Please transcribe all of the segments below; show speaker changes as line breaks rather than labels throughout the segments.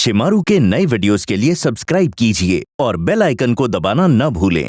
शिमारू के नए वीडियोस के लिए सब्सक्राइब कीजिए और बेल आइकन को दबाना न भूलें।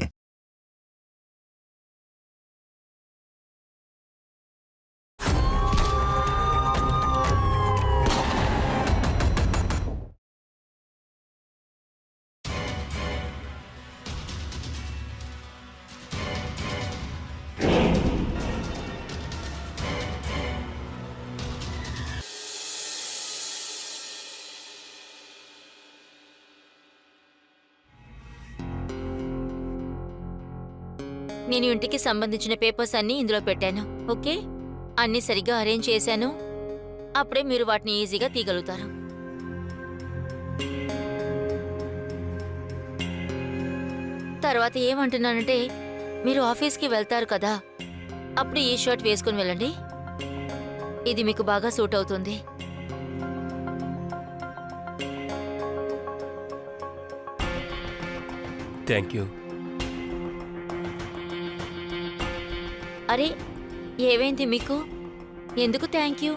నేను ఇంటికి సంబంధించిన పేపర్స్ అన్నీ ఇందులో పెట్టాను. ఓకే, అన్నీ సరిగ్గా అరేంజ్ చేశాను. అప్పుడే మీరు వాటిని ఈజీగా తీయగలుగుతారు. తర్వాత ఏమంటున్నానంటే, మీరు ఆఫీస్కి వెళ్తారు కదా, అప్పుడు ఈ షర్ట్ వేసుకుని వెళ్ళండి. ఇది మీకు బాగా సూట్ అవుతుంది.
Thank you.
అరే, ఏమైంది మీకు? ఎందుకు థ్యాంక్ యూ?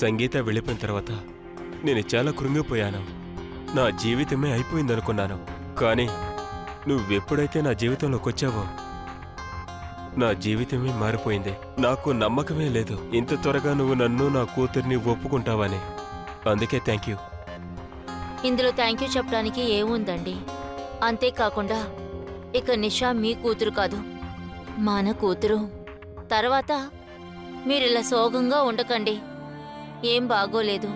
సంగీత వెళ్ళిపోయిన తర్వాత నేను చాలా కృంగిపోయాను. నా జీవితమే అయిపోయిందనుకున్నాను. కానీ నువ్వెప్పుడైతే నా జీవితంలోకి వచ్చావో నా జీవితమే మారిపోయింది. నాకు నమ్మకమే లేదు ఇంత త్వరగా నువ్వు నన్ను, నా కూతుర్ని ఒప్పుకుంటావని. అందుకే థ్యాంక్ యూ.
ఇందులో థ్యాంక్ యూ చెప్పడానికి ఏముందండి? అంతేకాకుండా ఇక నిషా మీ కూతురు కాదు, మన కూతురు. తర్వాత మీరిలా సోగంగా ఉండకండి, ఏం బాగోలేదు.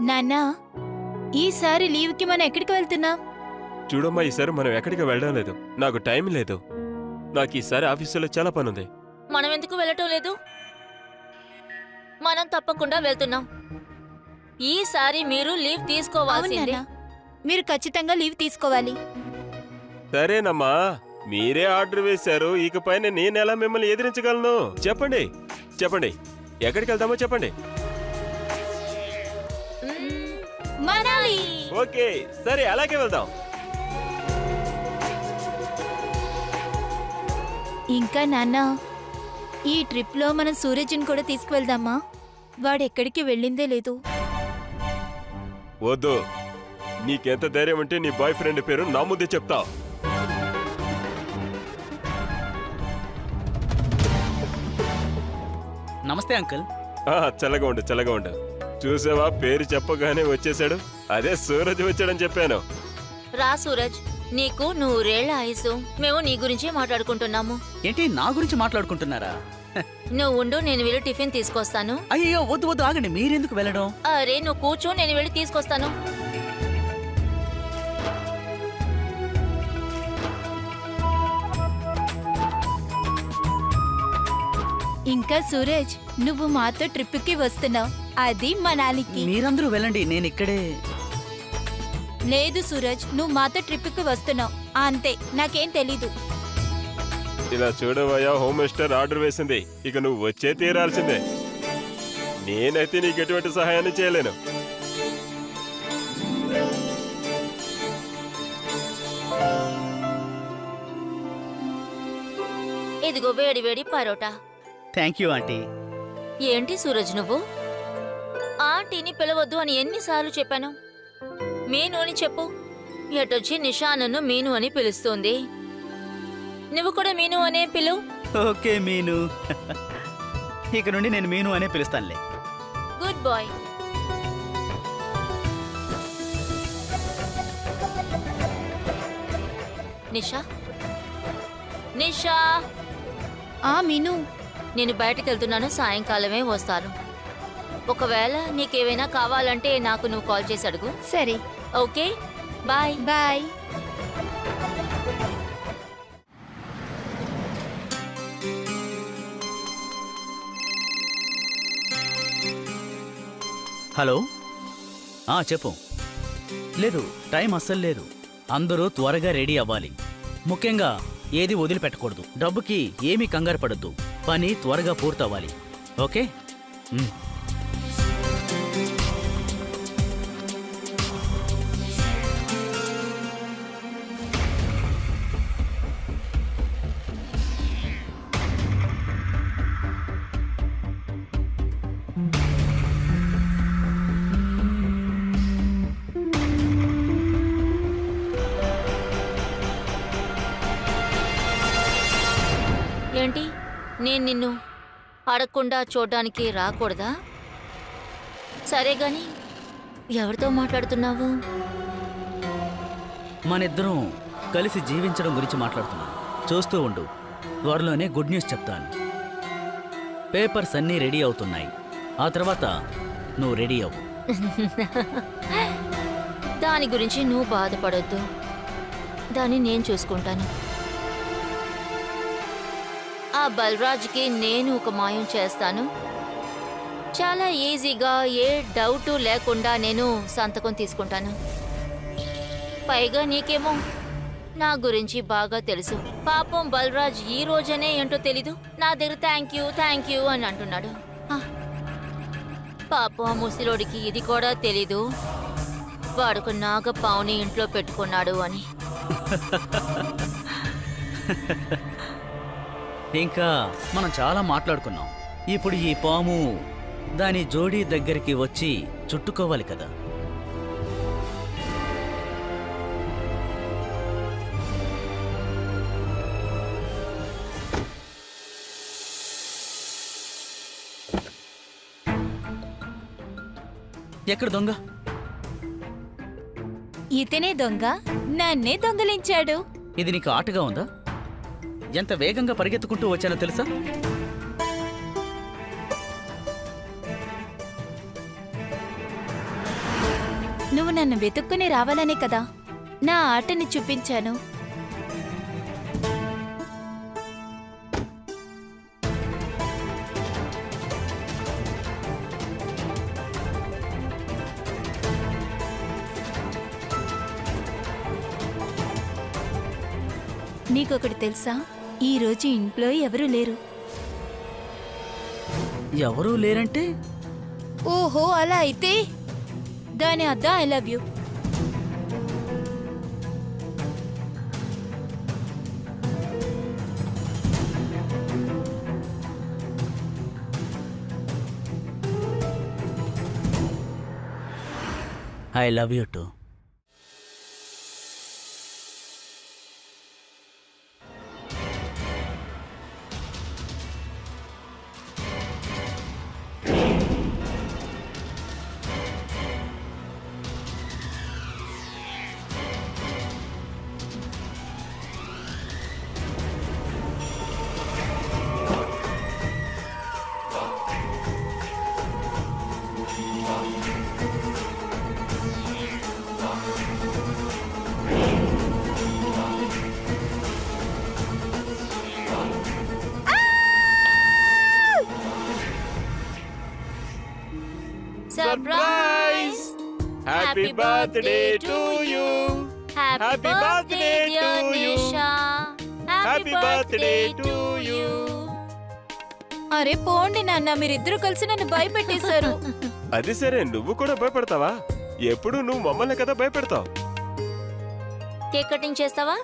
నాన్నా, ఈసారి లీవ్కి మనం ఎక్కడికి వెళ్తున్నాం?
చూడమ్మా, ఈసారి మనం ఎక్కడికి వెళ్ళడం లేదు. నాకు టైం లేదు. నాకు ఈసారి ఆఫీసులో చాలా పనుంది.
మనం ఎందుకు వెళ్ళటం లేదు? మనం తప్పకుండా వెళ్తున్నాం. ఈసారి మీరు లీవ్ తీసుకోవాల్సిందే.
అవునా? మీరు ఖచ్చితంగా లీవ్ తీసుకోవాలి.
సరేనమ్మా, మీరే ఆర్డర్ వేశారు. ఇకపైన నేనెలా మిమ్మల్ని ఎదిరించగలను? చెప్పండి చెప్పండి, ఎక్కడికి వెళ్దామో చెప్పండి.
మనాలి.
ఓకే, సరే, అలాగే వెళ్దాం.
ఇంకా నాన్న, ఈ ట్రిప్ లో మనం సూరజ్ని కూడా తీసుకువెళ్దామా? వాడెక్కడికి వెళ్ళిందే లేదు.
వద్దు. నీకెంత ధైర్యం ఉంటే నీ బాయ్ ఫ్రెండ్ పేరు నా ముందే చెప్తా.
నమస్తే అంకుల్.
చల్లగా ఉండు, చల్లగా ఉండు. చూసావా, పేరు చెప్పగానే వచ్చేసాడు. అదే సూరజ్ వచ్చాడని చెప్పాను.
రా సూరజ్, నీకు 100 ఆయుసు. మేము నీ గురించే మాట్లాడుకుంటున్నాము.
ఏంటి నా గురించి మాట్లాడుకుంటున్నారా?
నువ్వు ఉండు, నేను వెళ్ళి టిఫిన్ తీసుకొస్తాను.
అయ్యో వద్దు వద్దు, ఆగండి. మీరెందుకు వెళ్ళడం?
అరే, నువ్వు కూర్చో, నేను వెళ్ళి తీసుకొస్తాను.
ఇంకా సూరజ్, నువ్వు మాతో ట్రిప్కి వస్తున్నావు, అది మనాలికి.
మీరందరూ వెళ్ళండి, నేను ఇక్కడే.
లేదు సూరజ్, నువ్వు మాతో ట్రిప్కి వస్తున్నావు అంతే, నాకేం తెలీదు.
ఇలా చూడవయ్యా, హోమ్ మినిస్టర్ ఆర్డర్ వేసింది. ఇక నువ్వు వచ్చే తీరాల్సిందే. నేనైతే నీకు ఎటువంటి సహాయాన్ని చేయలేను.
ఇదిగో వేడి వేడి పరోటా.
Thank you aunty.
ఏంటి సూరజ్, నువ్వు ఆంటీని పిలవద్దు అని ఎన్నిసార్లు చెప్పాను? మీను అని చెప్పు. ఎటొచ్చి నిషా నన్ను మీను అని పిలుస్తుంది. నువ్వు కూడా మీను అనే పిలువు.
ఓకే మీను. ఇక నుండి నేను మీను అనే పిలుస్తానులే.
Good bye. నిషా, నిషా.
మీను,
నేను బయటకు వెళ్తున్నాను, సాయంకాలమే వస్తాను. ఒకవేళ నీకేమైనా కావాలంటే నాకు నువ్వు కాల్ చేసి అడుగు.
సరే.
Okay, bye.
బాయ్.
హలో చెప్పు. లేదు, టైం అస్సలు లేదు. అందరూ త్వరగా రెడీ అవ్వాలి. ముఖ్యంగా ఏది వదిలిపెట్టకూడదు. డబ్బుకి ఏమీ కంగారు పడద్దు. పని త్వరగా పూర్తవ్వాలి. ఓకే?
ఏంటి, నేను నిన్ను అడగకుండా చూడ్డానికి రాకూడదా? సరే గాని ఎవరితో మాట్లాడుతున్నావు?
మనిద్దరం కలిసి జీవించడం గురించి మాట్లాడుతున్నాం. చూస్తూ ఉండు, త్వరలోనే గుడ్ న్యూస్ చెప్తాను. పేపర్స్ అన్నీ రెడీ అవుతున్నాయి. ఆ తర్వాత నువ్వు రెడీ అవ్వు.
దాని గురించి నువ్వు బాధపడొద్దు. దాన్ని నేను చూసుకుంటాను. ఆ బలరాజ్కి నేను ఒక మాయం చేస్తాను. చాలా ఈజీగా, ఏ డౌటు లేకుండా నేను సంతకం తీసుకుంటాను. పైగా నీకేమో నా గురించి బాగా తెలుసు. పాపం బలరాజ్ ఈ రోజనే ఏంటో తెలీదు, నా దగ్గర థ్యాంక్ యూ అని అంటున్నాడు. పాపం ఆ ముసిలోడికి ఇది కూడా తెలీదు, వాడుకు నాగపావుని ఇంట్లో పెట్టుకున్నాడు అని.
ఇంకా మనం చాలా మాట్లాడుకున్నాం. ఇప్పుడు ఈ పాము దాని జోడీ దగ్గరికి వచ్చి చుట్టుకోవాలి కదా. ఎక్కడ దొంగ?
ఇతనే దొంగ, నన్నే దొంగలించాడు.
ఇది నీకు ఆటగా ఉందా? ఎంత వేగంగా పరిగెత్తుకుంటూ వచ్చానో తెలుసా?
నువ్వు నన్ను వెతుక్కుని రావాలనే కదా నా ఆటని చూపించాను. నీకొకటి తెలుసా, ఈ రోజు ఇంట్లో ఎవరూ లేరు.
ఎవరూ లేరంటే?
ఓహో, అలా అయితే దాని అర్థం I love you.
I love you to.
Surprise! Happy birthday to you! Happy birthday dear Nisha! Happy birthday to you!
అరే పోండి నాన్న, మీరిద్దరూ కలిసి నన్ను భయపెట్టేశారు.
అది సరే, నువ్వు కూడా భయపడతావా? ఎప్పుడు నువ్వు మమ్మల్ని కదా భయపెడతావు.
కేక్ కటింగ్ చేస్తావా?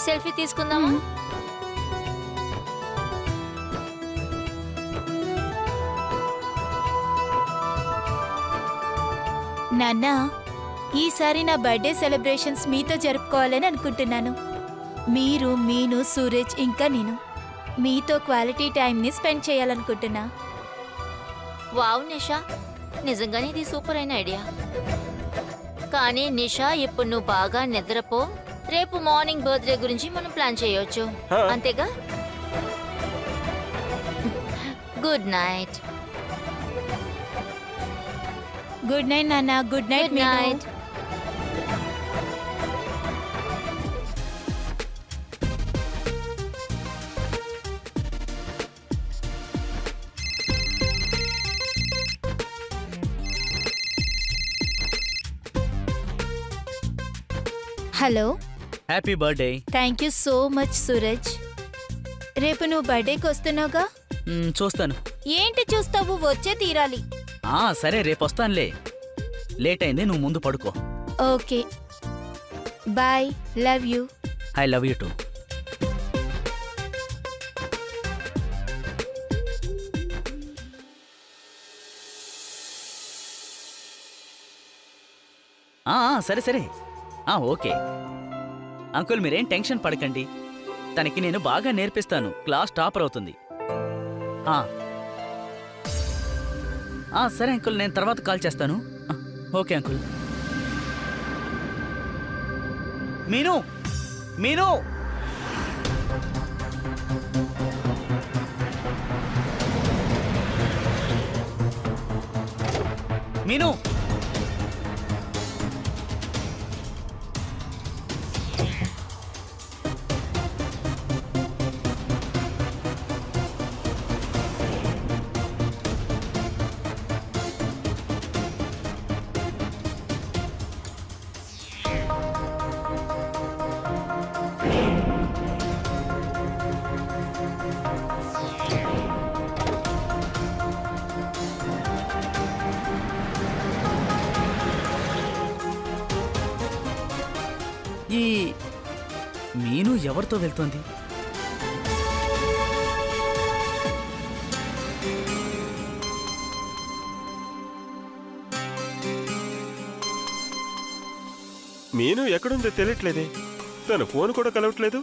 సెల్ఫీ తీసుకుందామా?
నాన్న, ఈసారి నా బర్త్డే సెలబ్రేషన్స్ మీతో జరుపుకోవాలని అనుకుంటున్నాను. మీరు, మీను, సూరజ్ ఇంకా నేను మీతో క్వాలిటీ టైంని స్పెండ్ చేయాలనుకుంటున్నా.
వావ్ నిషా, నిజంగానే ఇది సూపర్ అయిన ఐడియా. కానీ నిషా, ఇప్పుడు నువ్వు బాగా నిద్రపో, రేపు మార్నింగ్ బర్త్డే గురించి మనం ప్లాన్ చేయొచ్చు
హా.
అంతేగా? Good night.
గుడ్ నైట్ నాన్న. Good night
good night.
Hello.
Happy birthday.
Thank you so much Suraj. రేపు నువ్వు బర్త్డేకి వస్తున్నావుగా?
చూస్తాను.
ఏంటి చూస్తావు? వచ్చే తీరాలి.
సరే రేపు వస్తానులే. లేట్ అయింది, నువ్వు ముందు పడుకో.
Okay bye. Love you.
I love you too. సరే సరే. ఓకే అంకుల్, మీరేం టెన్షన్ పడకండి. తనకి నేను బాగా నేర్పిస్తాను. క్లాస్ టాపర్ అవుతుంది. సరే అంకుల్, నేను తర్వాత కాల్ చేస్తాను. Okay uncle. మీను, మీను. మీను. ఈ మీను ఎవరితో వెళ్తోంది?
మీను ఎక్కడుందో తెలియట్లేదే. తన ఫోన్ కూడా కలవట్లేదు.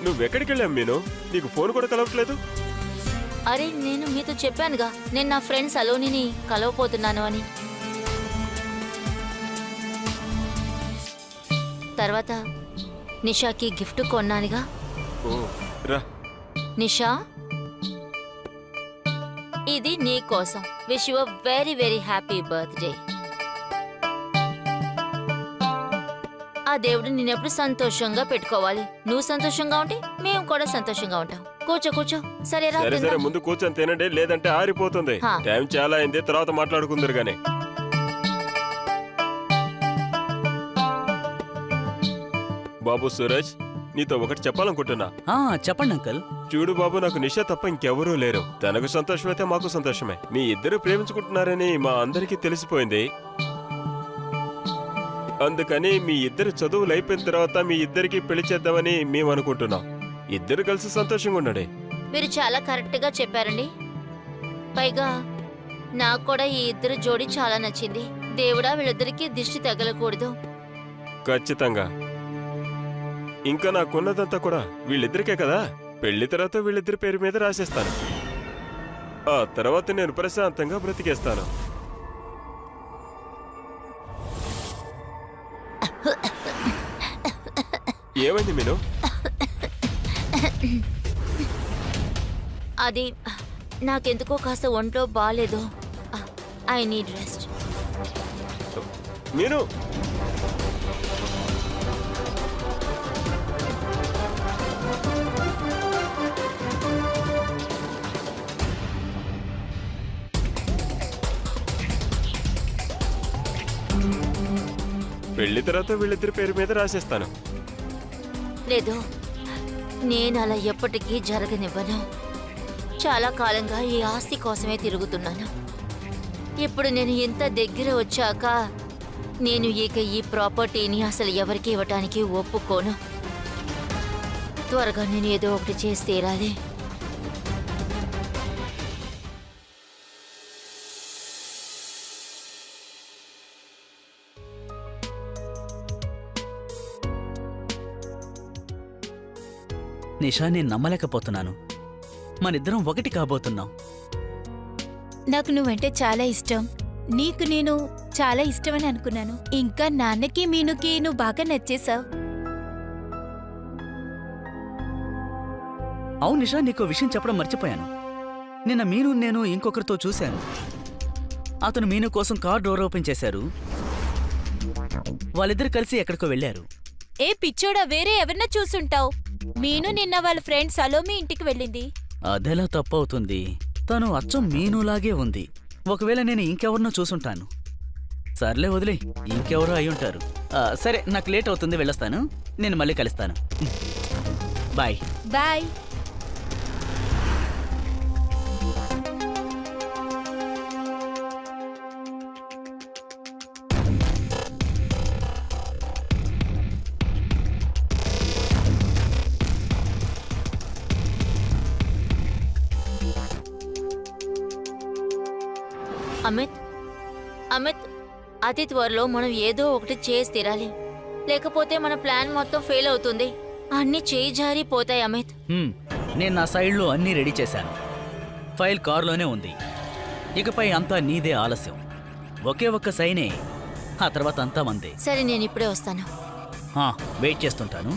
నువ్వెక్కడికి వెళ్ళావు మీను? నీకు ఫోన్ కూడా కలవట్లేదు.
అరే నేను మీతో చెప్పానుగా, నేను నా ఫ్రెండ్ సలోనిని కలవపోతున్నాను అని. తర్వాత నిషాకి గిఫ్ట్ కొన్నానుగా.
ఓ రా.
నిషా, ఇది నీ కోసం. Wish you very very happy birthday. ఆ దేవుడు నిన్నెప్పుడు సంతోషంగా పెట్టుకోవాలి. నువ్వు సంతోషంగా ఉంటే మేము కూడా సంతోషంగా ఉంటాం. కూర్చో కూర్చో. సరేరా,
సరే సరే, ముందు కూర్చొని తినండి, లేదంటే ఆరిపోతుంది.
హా.
టైం చాలా అయింది, తర్వాత మాట్లాడుకుందరు గానీ. బాబు సూరజ్, నీతో ఒకటి చెప్పాలనుకుంటున్నా.
చెప్పండి అంకుల్.
చూడు బాబు, నాకు నిషా తప్ప ఇంకెవరూ లేరు. తనకు సంతోషమైతే మాకు సంతోషమే. మీ ఇద్దరు ప్రేమించుకుంటున్నారని మా అందరికీ తెలిసిపోయింది. అందుకని మీ ఇద్దరు చదువులు అయిపోయిన తర్వాత మీ ఇద్దరికి పెళ్లి చేద్దామని మేము అనుకుంటున్నాం. ఇద్దరు కలిసి సంతోషంగా ఉండండి.
మీరు చాలా కరెక్ట్ గా చెప్పారండి. పైగా నాకు కూడా ఈ ఇద్దరు జోడి చాలా నచ్చింది. దేవుడా, వీళ్ళిద్దరికి దిష్టి తగలకూడదు.
ఖచ్చితంగా. ఇంకా నాకున్నదంతా కూడా వీళ్ళిద్దరికే కదా. పెళ్లి తర్వాత వీళ్ళిద్దరి పేరు మీద రాసేస్తాను. ఆ తర్వాత నేను ప్రశాంతంగా బ్రతికేస్తాను. ఏమైంది మీను?
అది నాకెందుకో కాస్త ఒంట్లో బాగాలేదు. I need rest.
మీను, పెళ్లి తర్వాత వీళ్ళిద్దరి పేరు మీద రాసేస్తాను.
లేదు, నేను అలా ఎప్పటికీ జరగనివ్వను. చాలా కాలంగా ఈ ఆస్తి కోసమే తిరుగుతున్నాను. ఇప్పుడు నేను ఇంత దగ్గర వచ్చాక నేను ఇక ఈ ప్రాపర్టీని అసలు ఎవరికి ఇవ్వటానికి ఒప్పుకోను. త్వరగా నేను ఏదో ఒకటి చేసి తీరాలి.
నిషా, నేను నమ్మలేకపోతున్నాను. మనిద్దరం ఒకటి కాబోతున్నాం.
నాకు నువ్వంటే చాలా ఇష్టం. నీకు నేను చాలా ఇష్టమని అనుకున్నాను. ఇంకా నాన్నకి మీనుకి నువ్వు బాగా నచ్చేశావు.
అవును నిషా, నీకో విషయం చెప్పడం మర్చిపోయాను. నిన్న మీను నేను ఇంకొకరితో చూశాను. అతను మీను కోసం కార్ డోర్ ఓపెన్ చేశారు. వాళ్ళిద్దరు కలిసి ఎక్కడికో వెళ్ళారు.
ఏ పిచ్చోడా, వేరే ఎవరినా చూసుంటావు. మీను నిన్న వాళ్ళ ఫ్రెండ్ సలోమి ఇంటికి వెళ్ళింది.
అదెలా తప్పవుతుంది? తను అచ్చం మీనులాగే ఉంది. ఒకవేళ నేను ఇంకెవరినో చూసుంటాను. సర్లే వదిలే, ఇంకెవరో అయ్యుంటారు. సరే, నాకు లేట్ అవుతుంది, వెళ్ళొస్తాను. నేను మళ్ళీ కలుస్తాను. బాయ్.
బాయ్.
అమిత్, అమిత్, అతి త్వరలో మనం ఏదో ఒకటి చేసి తీరాలి. లేకపోతే మన ప్లాన్ మొత్తం ఫెయిల్ అవుతుంది. అన్నీ చేయి జారిపోతాయి అమిత్.
నేను నా సైడ్లో అన్నీ రెడీ చేశాను. ఫైల్ కారులోనే ఉంది. ఇకపై అంతా నీదే ఆలస్యం. ఒకే ఒక్క సైనే, ఆ తర్వాత అంతా మందే.
సరే, నేను ఇప్పుడే వస్తాను.
వెయిట్ చేస్తుంటాను.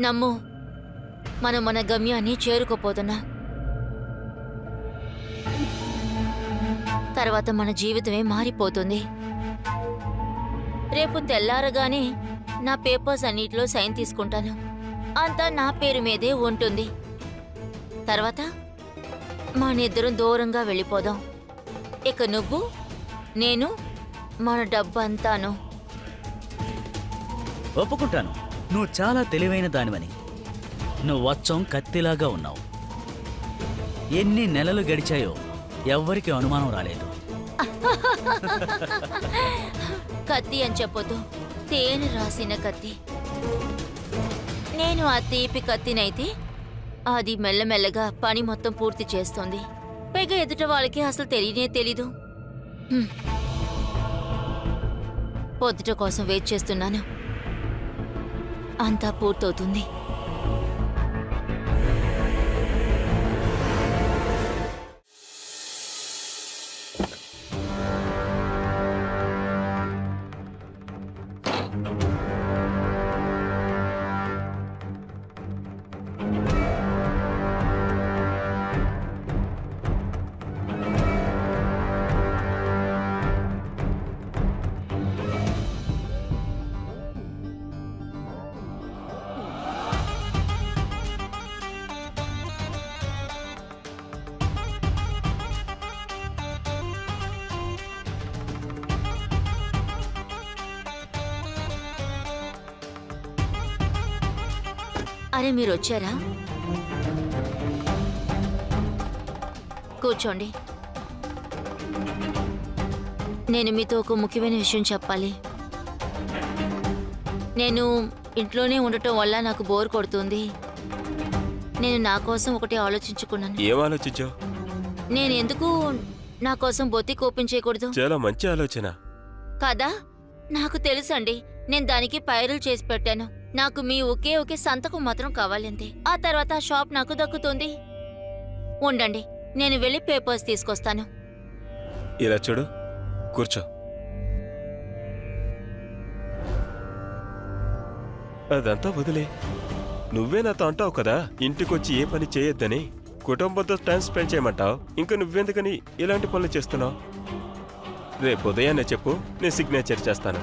నమ్ము, మనం మన గమ్యాన్ని చేరుకోపోతున్నా. తర్వాత మన జీవితమే మారిపోతుంది. రేపు తెల్లారగానే నా పేపర్స్ అన్నిటిలో సైన్ తీసుకుంటాను. అంతా నా పేరు మీదే ఉంటుంది. తర్వాత మనిద్దరం దూరంగా వెళ్ళిపోదాం. ఇక నువ్వు, నేను, మన డబ్బంతాను.
ఒప్పుకుంటాను, నువ్వు చాలా తెలివైన దానివని. నువ్వు అచ్చం కత్తిలాగా ఉన్నావు. ఎన్ని నెలలు గడిచాయో ఎవ్వరికి అనుమానం రాలేదు.
కత్తి అని చెప్పొద్దు, తేనె రాసిన కత్తి. నేను ఆ తీపి కత్తినైతే అది మెల్లమెల్లగా పని మొత్తం పూర్తి చేస్తుంది. పైగా ఎదుట వాళ్ళకి అసలు తెలియనే తెలీదు. పొద్దుట కోసం వెయిట్ చేస్తున్నాను. అంతా పూర్తవుతుంది. అరే, మీరు వచ్చారా? కూర్చోండి. నేను మీతో ఒక ముఖ్యమైన విషయం చెప్పాలి. నేను ఇంట్లోనే ఉండటం వల్ల నాకు బోర్ కొడుతుంది. నేను నా కోసం ఒకటి ఆలోచించుకున్నాను.
ఏం ఆలోచించావు?
నేను ఎందుకు నా కోసం బొత్తికి ఓపెన్ చేయకూడదు?
చాలా మంచి ఆలోచన
కదా. నాకు తెలుసండి, నేను దానికి పైరులు చేసి పెట్టాను. నాకు మీ ఒకే సంతకం మాత్రం కావాలంతే. ఆ తర్వాత ఆ షాప్ నాకు దక్కుతుంది. ఉండండి, నేను వెళ్ళి పేపర్స్ తీసుకొస్తాను.
ఇలా చూడు, కూర్చో. అదంతా వదిలే. నువ్వే నాతో అంటావు కదా ఇంటికొచ్చి ఏ పని చేయొద్దని. కుటుంబంతో టైం స్పెండ్ చేయమంటావు. ఇంకా నువ్వెందుకని ఇలాంటి పనులు చేస్తున్నావు? రేపు ఉదయాన్నే చెప్పు, నేను సిగ్నేచర్ చేస్తాను.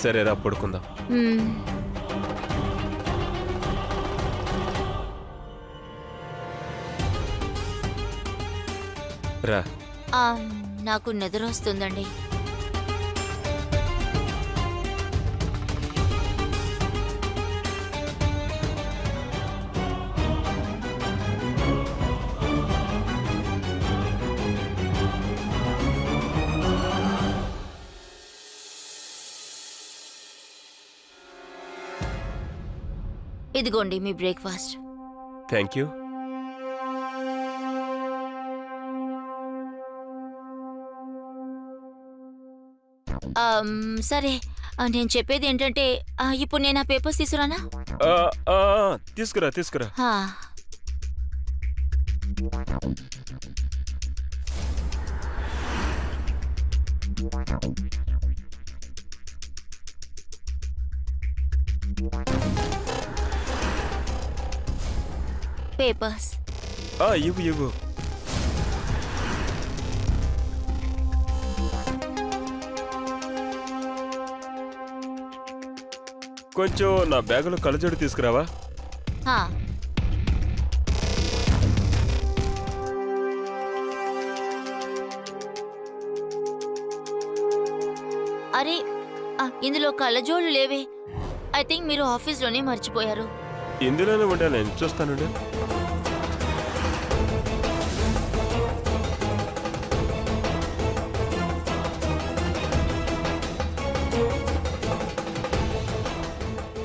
సరే, రా పడుకుందాం. రా.
నాకు నిద్ర వస్తుందండి. ఇదిగోండి మీ బ్రేక్ఫాస్ట్.
Thank you.
సరే, నేను చెప్పేది ఏంటంటే ఇప్పుడు నేను ఆ పేపర్స్ తీసుకురానా?
ఆ, ఆ, తీసుకురా తీసుకురా.
హా. పేపర్స్.
ఇవ్వు ఇవ్వు. కొంచెం నా బ్యాగులో కళ్ళజోడు తీసుకురావా?
హా. అరే, ఇందులో కళ్ళజోళ్ళు లేవే. ఐ థింక్ మీరు ఆఫీస్లోనే మర్చిపోయారు.
ఇందులోనే ఉండా, నేను చూస్తానుండే.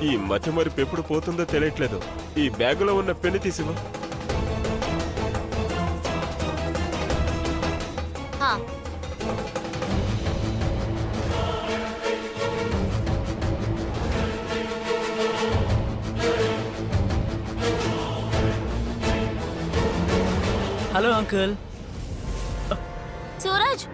ఈ మతి మరిపు ఎప్పుడు పోతుందో తెలియట్లేదు. ఈ బ్యాగులో ఉన్న పెన్ను తీసివా?
హా.
Hello uncle.
Suraj,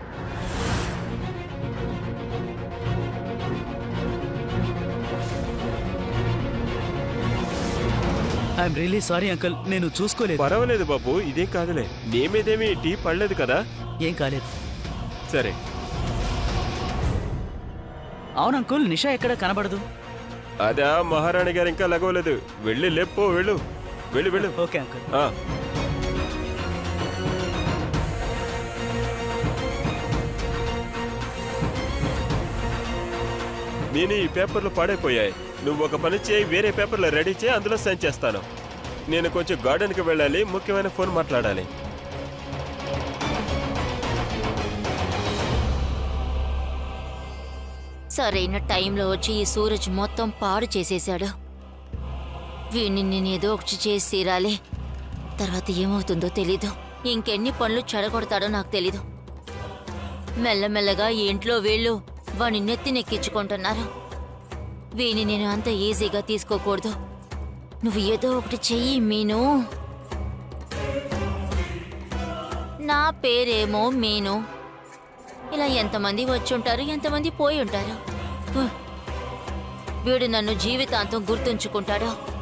I'm really sorry uncle, నేను చూసుకోలేదు.
పర్వాలేదు బాబు, ఇదేం కాదులే. నేమేదేమి టీ పడలేదు కదా?
ఏం కాలేదు.
సరే.
అవును అంకుల్, నిషా ఎక్కడ కనబడదు.
అదా, మహారాణి గారు ఇంకా లగవలేదు. వెళ్ళి లేపో, వెళ్ళు వెళ్ళు వెళ్ళు.
Okay uncle.
ఆ. నేను ఈ పేపర్లు పాడైపోయాయి. నువ్వు ఒక పని చేయి, వేరే పేపర్లు రెడీ చేయి, అందులో సైన్ చేస్తాను. నేను కొంచెం గార్డెన్కి వెళ్ళాలి, ముఖ్యమైన ఫోన్ మాట్లాడాలి.
సరైన టైంలో వచ్చి ఈ సూరజ్ మొత్తం పాడు చేసేశాడు. వీణ్ణి నేను ఏదో ఒకటి చేసి తీరాలి. తర్వాత ఏమవుతుందో తెలీదు. ఇంకెన్ని పనులు చెడగొడతాడో నాకు తెలీదు. మెల్లమెల్లగా ఈ ఇంట్లో వీళ్ళు వాణ్ణి నెత్తినెక్కించుకుంటున్నారు. వీణ్ణి నేను అంత ఈజీగా తీసుకోకూడదు. నువ్వు ఏదో ఒకటి చెయ్యి మీను. నా పేరేమో మీను. ఇలా ఎంతమంది వచ్చుంటారు, ఎంతమంది పోయి ఉంటారు. వీడు నన్ను జీవితాంతం గుర్తుంచుకుంటాడు.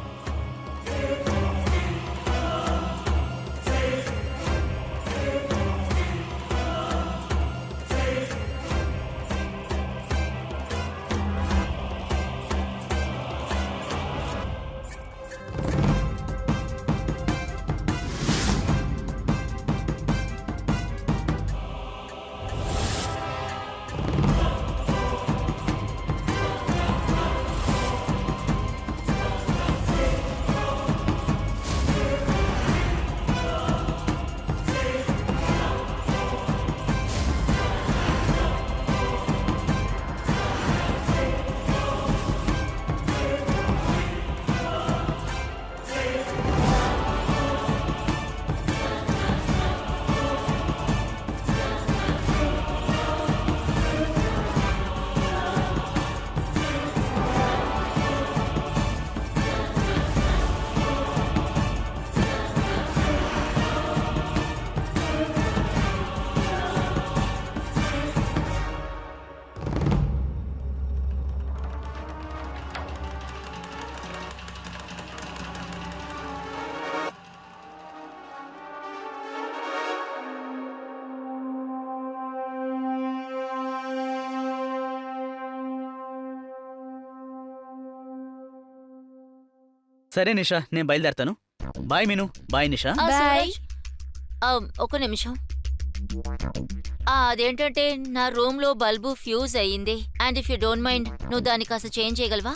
సరే నిషా, నేను బయలుదేరతాను. బాయ్ మీను. బాయ్ నిషా.
సూరజ్, ఒక నిమిషం. అదేంటంటే నా రూమ్ లో బల్బు ఫ్యూజ్ అయ్యింది. And if you don't mind, నువ్వు దాన్ని కాస్త చేంజ్ చేయగలవా?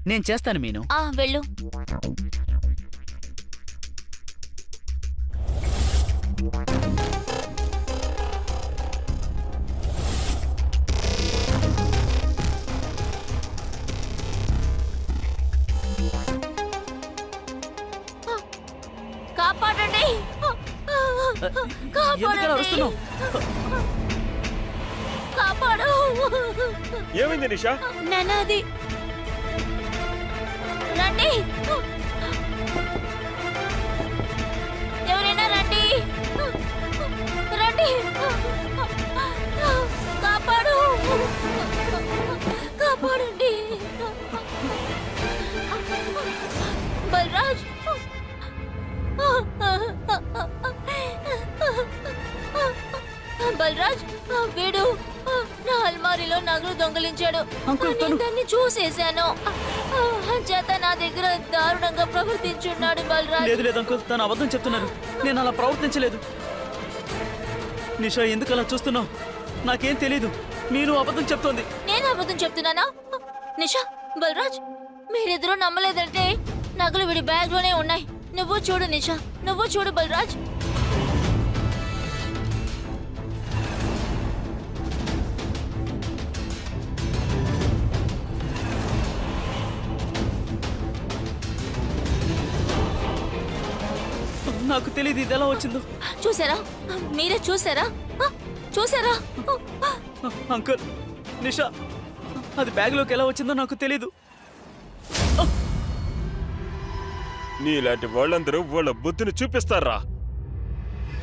నేను చేస్తాను మీను.
వెళ్ళు.
ఎందుకలా అరుస్తున్నావు?
కాపాడు.
ఏమైంది నిషా?
నాన్న అది
రండి, ఎవరైనా రండి, రండి, కాపాడు, కాపాడండి. బలరాజ్, బలరాజ్, వీడు నా అల్మారీలో నగలు దొంగలించాడు.
అంకుల్,
నేను దాన్ని చూసేశాను. చేత నా దగ్గర దారుణంగా ప్రవర్తించున్నాడు బలరాజ్.
లేదు లేదు అంకుల్, తను అబద్ధం చెప్తున్నారు. నేను అలా ప్రవర్తించలేదు. నిషా, ఎందుకు అలా చూస్తున్నావు? నాకేం తెలీదు. మీరు అబద్ధం చెప్తోంది.
నేను అబద్ధం చెప్తున్నానా? నిషా, బలరాజ్, మీరిద్దరూ నమ్మలేదంటే నగలు వీడి బ్యాగ్ లోనే ఉన్నాయి. నువ్వు చూడు నిషా, నువ్వు చూడు బలరాజ్.
నాకు తెలియదు ఇది ఎలా వచ్చిందో.
చూసారా? మీరే చూసారా? చూసారా?
అంకుల్, నిషా, అది బ్యాగ్లోకి ఎలా వచ్చిందో నాకు తెలీదు.
నీలాంటి వాళ్ళందరూ వాళ్ళ బుద్ధిని చూపిస్తారా?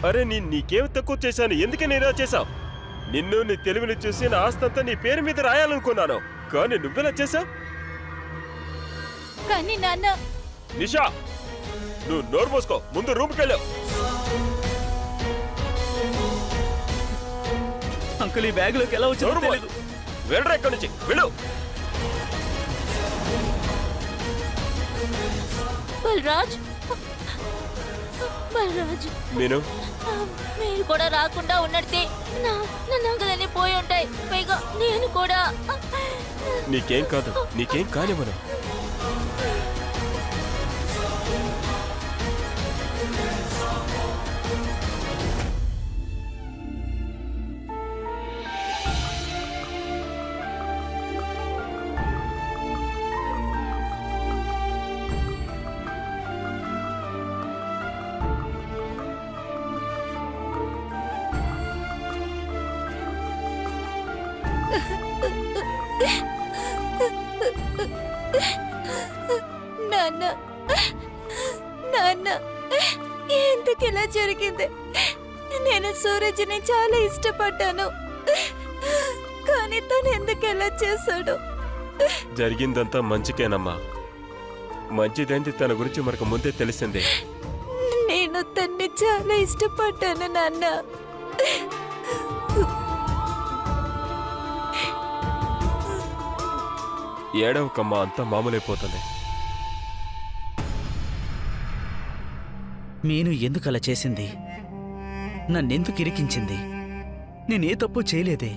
అరే నీకేం తక్కువ చేశాను? ఎందుకే నేనా చేశావు? నిన్ను నీ తెలివిని చూసి నా ఆస్తంతా నీ పేరు మీద రాయాలనుకున్నాను, కానీ నువ్వెలా చేశావు?
కానీ నాన్న,
నిషా, నువ్వు నోరు మూసుకో, ముందు రూమ్కి వెళ్ళావు.
అంకుల్, ఈ బ్యాగ్లోకి ఎలా వచ్చిందో తెలీదు.
వెళ్ళరా ఇక్కడి నుంచి, వెళ్ళు.
బలరాజ్, బలరాజ్,
మీను,
మీరు కూడా రాకుండా ఉన్నట్టే నా నగలన్నీ పోయి ఉంటాయి. పైగా నేను కూడా.
నీకేం కాదు, నీకేం కానివ్వను.
నాన్న, నాన్న, ఎందుకు ఇలా జరిగింది? నేను సూరజ్ని చాలా ఇష్టపడ్డాను, కానీ తను ఎందుకు ఇలా చేశాడు?
జరిగిందంతా మంచికేనమ్మా. మంచిదేంటి తన గురించి మనకు ముందే తెలిసిందే.
నేను తన్ని చాలా ఇష్టపడ్డాను నాన్న.
ఏడవకమ్మా, అంతా మామూలైపోతుంది.
మీను ఎందుకు అలా చేసింది? నన్నెందుకు ఇరికించింది? నేనే తప్పు చేయలేదే.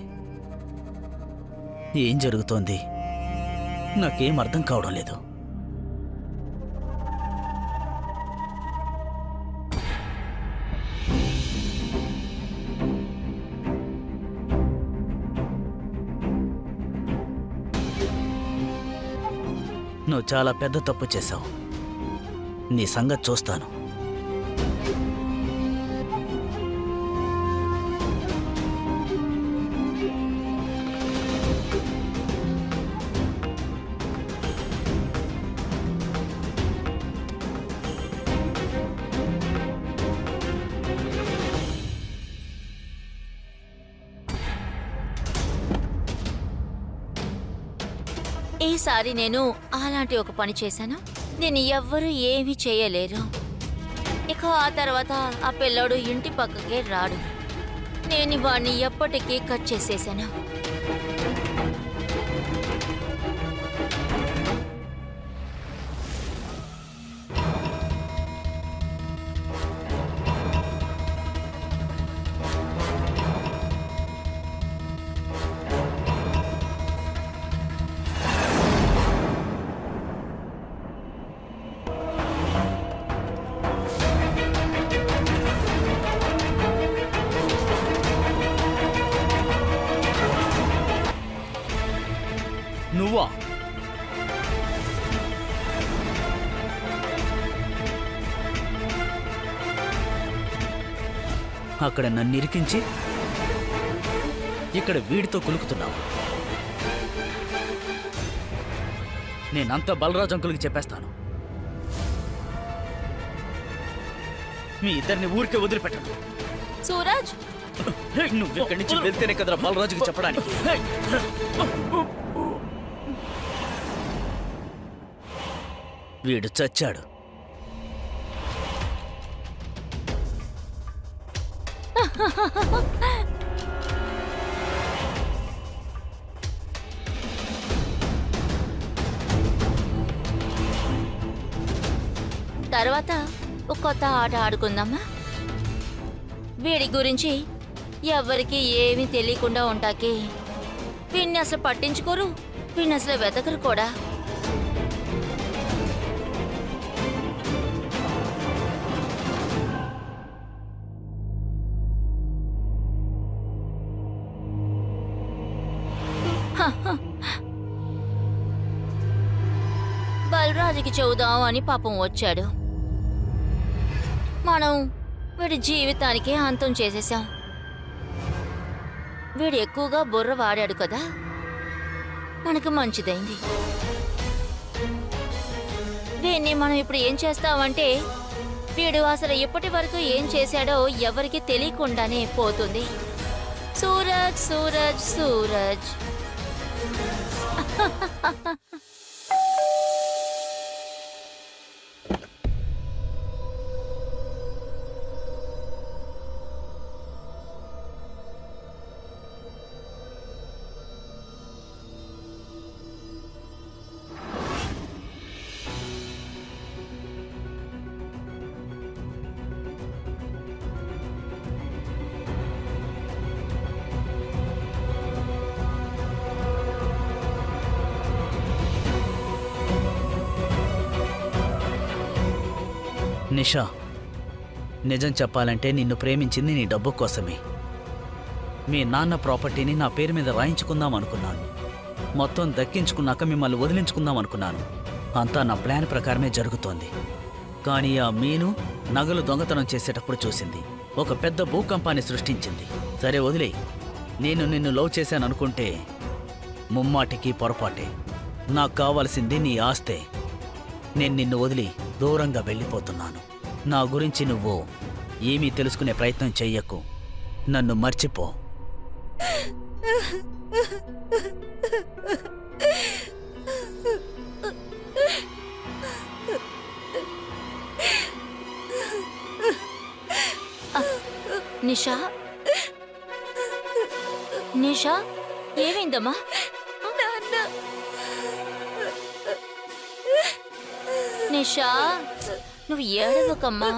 ఏం జరుగుతోంది? నాకేం అర్థం కావడం లేదు. నువ్వు చాలా పెద్ద తప్పు చేశావు. నీ సంగతి చూస్తాను.
ఈసారి నేను అలాంటి ఒక పని చేశాను. నేను ఎవ్వరూ ఏమీ చేయలేరు. ఇక ఆ తర్వాత ఆ పిల్లోడు ఇంటి పక్కకే రాడు. నేను వాడిని ఎప్పటికీ కట్ చేసేసాను.
అక్కడ నన్ను ఇరికించి ఇక్కడ వీడితో కులుకుతున్నావు. నేనంతా బలరాజ్ అంకుల్కి చెప్పేస్తాను. మీ ఇద్దరిని ఊరికే వదిలిపెట్టను.
సూరజ్,
నువ్వు ఇక్కడి నుంచి వెళ్తేనే కదరా బలరాజుకి చెప్పడానికి. వీడు చచ్చాడు.
తర్వాత ఒక కొత్త ఆట ఆడుకుందామా? వీడి గురించి ఎవరికి ఏమీ తెలియకుండా ఉంటాకి వీడిని అసలు పట్టించుకోరు, వీడిని అసలు వెతకరు కూడా. బలరాజుకి చెబుదాం అని పాపం వచ్చాడు. మనం వీడి జీవితానికి అంతం చేసేసాం. వీడు ఎక్కువగా బుర్ర వాడాడు కదా, మనకు మంచిదైంది. వీడిని మనం ఇప్పుడు ఏం చేస్తామంటే, వీడు అసలు ఇప్పటి వరకు ఏం చేశాడో ఎవరికి తెలియకుండానే పోతుంది. సూరజ్ సూరజ్ సూరజ్.
నిషా, నిజం చెప్పాలంటే నిన్ను ప్రేమించింది నీ డబ్బు కోసమే. మీ నాన్న ప్రాపర్టీని నా పేరు మీద రాయించుకుందాం అనుకున్నాను. మొత్తం దక్కించుకున్నాక మిమ్మల్ని వదిలించుకుందాం అనుకున్నాను. అంతా నా ప్లాన్ ప్రకారమే జరుగుతోంది. కానీ ఆ మీను నగలు దొంగతనం చేసేటప్పుడు చూసింది. ఒక పెద్ద భూకంపాన్ని సృష్టించింది. సరే వదిలేయ్. నేను నిన్ను లవ్ చేశాను అనుకుంటే ముమ్మాటికి పొరపాటే. నాకు కావాల్సింది నీ ఆస్తే. నేను నిన్ను వదిలి దూరంగా వెళ్ళిపోతున్నాను. నా గురించి నువ్వు ఏమీ తెలుసుకునే ప్రయత్నం చెయ్యకు. నన్ను మర్చిపో.
నిషా, నిషా, ఏమైందమ్మా? నిషా, నువ్వు ఏడవకమ్మా.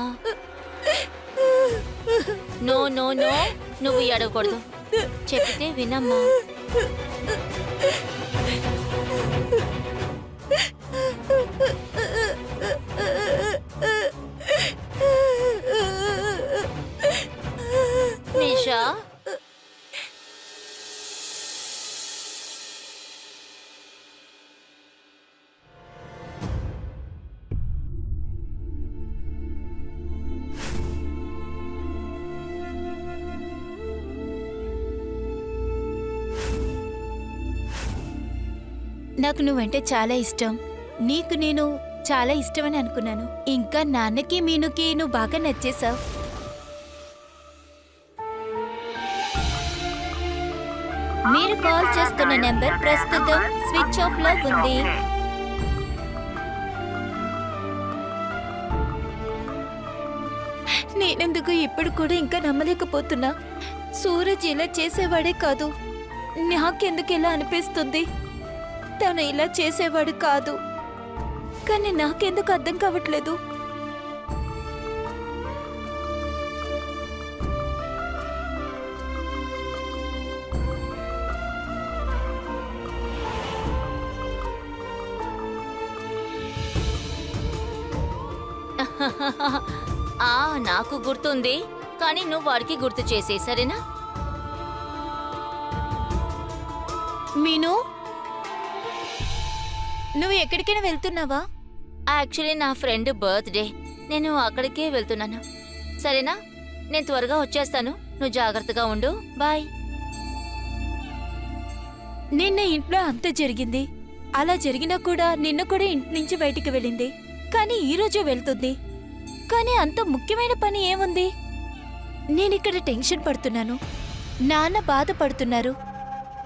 నో నో నో, నువ్వు ఏడవకూడదు. చెప్తే వినమ్మా. నిషా,
నాకు నువ్వంటే చాలా ఇష్టం. నీకు నేను చాలా ఇష్టమని అనుకున్నాను. ఇంకా నాన్నకి మీనుకి నువ్వు బాగా నచ్చేశావు. మీరు కాల్ చేస్తున్న నెంబర్ ప్రస్తుతం స్విచ్ ఆఫ్ లో ఉంది. నేనెందుకు ఇప్పుడు కూడా ఇంకా నమ్మలేకపోతున్నా. సూరజ్ ఇలా చేసేవాడే కాదు. నాకెందుకు ఇలా అనిపిస్తుంది, తను ఇలా చేసేవాడు కాదు. కానీ నాకెందుకు అర్థం కావట్లేదు.
నాకు గుర్తుంది, కానీ నువ్వు వాడికి గుర్తు చేసే, సరేనా?
మీను, నువ్వు ఎక్కడికైనా వెళ్తున్నావా?
యాక్చువల్లీ నా ఫ్రెండ్ బర్త్డే, నేను అక్కడికే వెళ్తున్నాను. సరేనా? నేను త్వరగా వచ్చేస్తాను. నువ్వు జాగ్రత్తగా ఉండు. బాయ్.
నిన్న ఇంట్లో అంత జరిగింది. అలా జరిగినా కూడా నిన్న కూడా ఇంటి నుంచి బయటికి వెళ్ళింది. కానీ ఈ రోజు వెళ్తుంది. కానీ అంత ముఖ్యమైన పని ఏముంది? నేనిక్కడ టెన్షన్ పడుతున్నాను, నాన్న బాధపడుతున్నారు.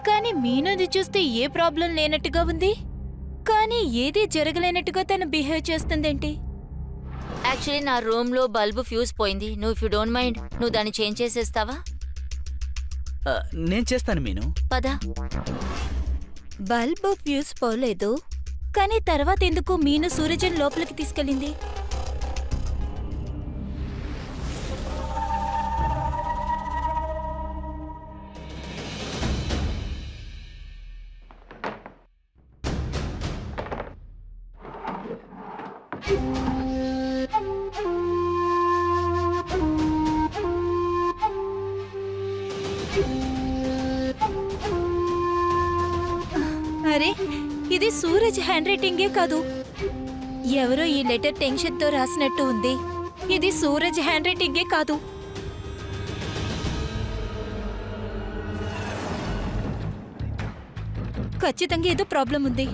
కానీ మీనుది చూస్తే ఏ ప్రాబ్లం లేనట్టుగా ఉంది. కానీ ఏదీ జరగలేనట్టుగా తను బిహేవ్ చేస్తుందేంటి?
యాక్చువల్లీ నా రూమ్లో బల్బు ఫ్యూజ్ పోయింది. నువ్వు ఇఫ్ యూ డోంట్ మైండ్ నువ్వు దాన్ని చేంజ్ చేసేస్తావా?
నేను చేస్తాను మీను.
పద.
బల్బ్ ఫ్యూజ్ పోలేదు, కానీ తర్వాత ఎందుకు మీను సూరజన్ లోపలికి తీసుకెళ్ళింది? అరే, ఇది సూరజ్ హ్యాండ్ రైటింగే కాదు. ఎవరో ఈ లెటర్ టెన్షన్తో రాసినట్టు ఉంది. ఇది సూరజ్ హ్యాండ్ రైటింగే కాదు. ఖచ్చితంగా ఏదో ప్రాబ్లం ఉంది.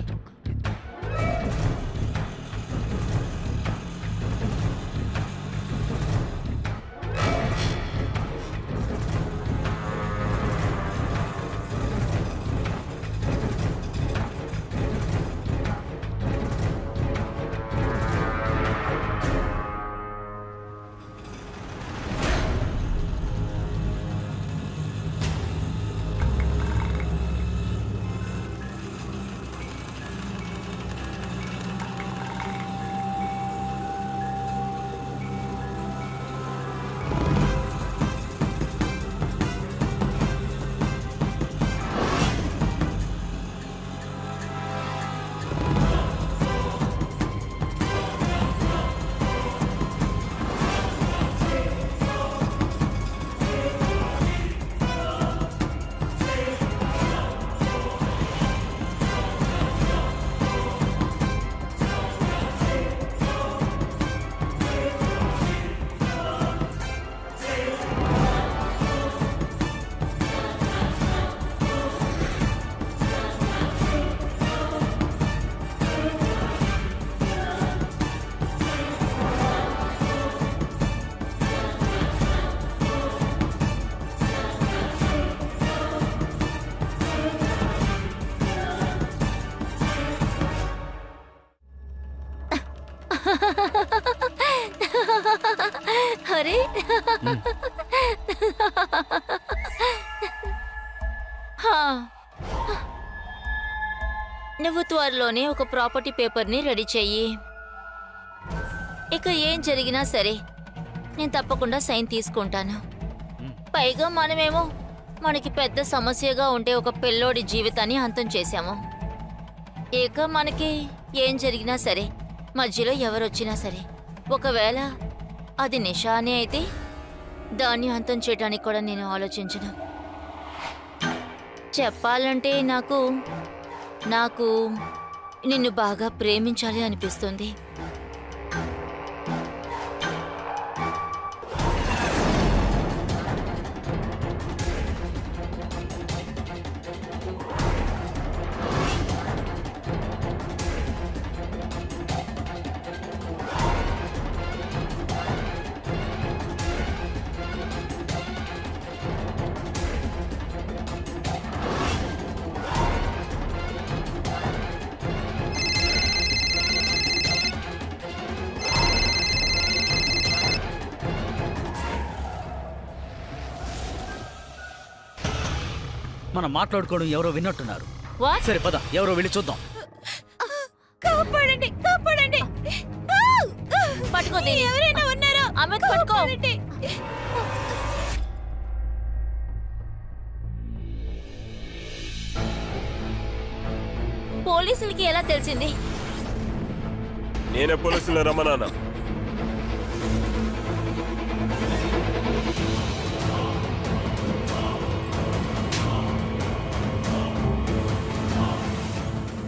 అరే, హా. నువ్వు త్వరలోనే ఒక ప్రాపర్టీ పేపర్ని రెడీ చెయ్యి. ఇక ఏం జరిగినా సరే నేను తప్పకుండా సైన్ తీసుకుంటాను. పైగా మనమేమో మనకి పెద్ద సమస్యగా ఉంటే ఒక పిల్లోడి జీవితాన్ని అంతం చేశాము. ఇక మనకి ఏం జరిగినా సరే, మధ్యలో ఎవరొచ్చినా సరే, ఒకవేళ అది నిషానే అయితే దాన్ని అంతం చేయడానికి కూడా నేను ఆలోచించను. చెప్పాలంటే నాకు నిన్ను బాగా ప్రేమించాలి అనిపిస్తుంది.
మనం మాట్లాడుకోవడం ఎవరో విన్నట్టున్నారు.
వాట్?
సరే పద, ఎవరో వెళ్ళి చూద్దాం.
కాపాడండి, కాపాడండి!
పట్టుకో దీన్ని.
ఎవరైనా ఉన్నారా?
అమిత్, పట్టుకో. పోలీసులకి ఎలా తెలిసింది?
నేనే పోలీసులు రమ్మన్నాను.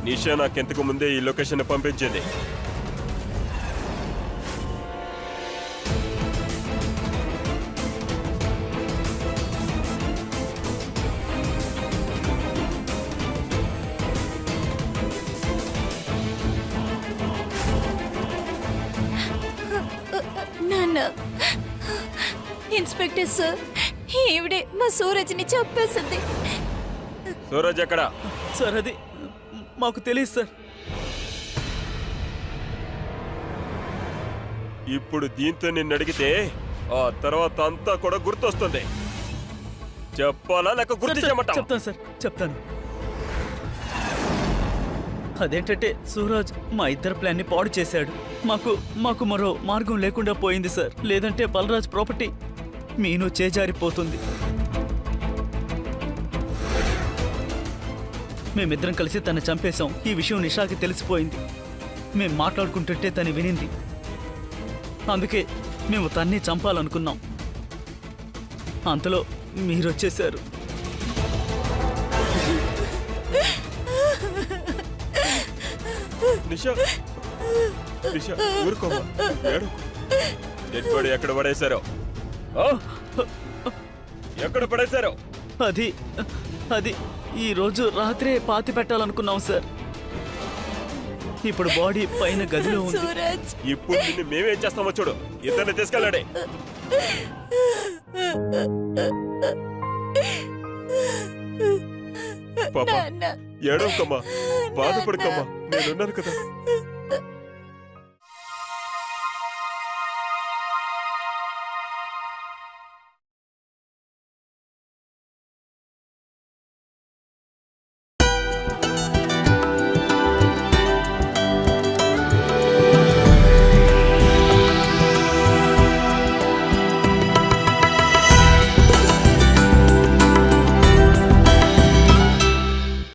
నిషా నాకెంతకు ముందే ఈ లొకేషన్ పంపించింది.
నాన్న, ఇన్స్పెక్టర్ సార్, ఈవిడే మా సూరజ్ని చంపేసింది.
సూరజ్ ఎక్కడా?
సార్ అది మాకు తెలియదు సార్.
ఇప్పుడు దీంతో నిన్ను అడిగితే ఆ తర్వాత అంతా కూడా గుర్తొస్తుంది. చెప్పాలా లేక గుర్తు చేయమంటావా?
చెప్తాను సార్, చెప్తాను. అదేంటంటే సూరజ్ మా ఇద్దరు ప్లాన్ ని పాడు చేశాడు. మాకు మరో మార్గం లేకుండా పోయింది సార్. లేదంటే బలరాజ్ ప్రాపర్టీ మీను చేజారిపోతుంది. మేమిద్దరం కలిసి తను చంపేశాం. ఈ విషయం నిషాకి తెలిసిపోయింది. మేం మాట్లాడుకుంటుంటే తను వినింది. అందుకే మేము తన్ని చంపాలనుకున్నాం. అంతలో మీరొచ్చేశారు.
నిషా, నిషా ఊరుకోమా, ఏడవకు. డెడ్ బాడీ ఎక్కడ పడేశారో? ఆ? ఎక్కడ పడేశారో?
అది ఈ రోజు రాత్రే పాతి పెట్టాలనుకున్నాం సార్. ఇప్పుడు బాడీ పైన గదిలో ఉంది.
సూరజ్,
ఇప్పుడు నిన్ను మేమేం చేస్తామో చూడు. ఇద్దరిని తీసుకెళ్ళాడే. పాప
నాన్న,
ఏడవకమ్మా, బాధపడకమ్మా, నేనున్నాను కదా.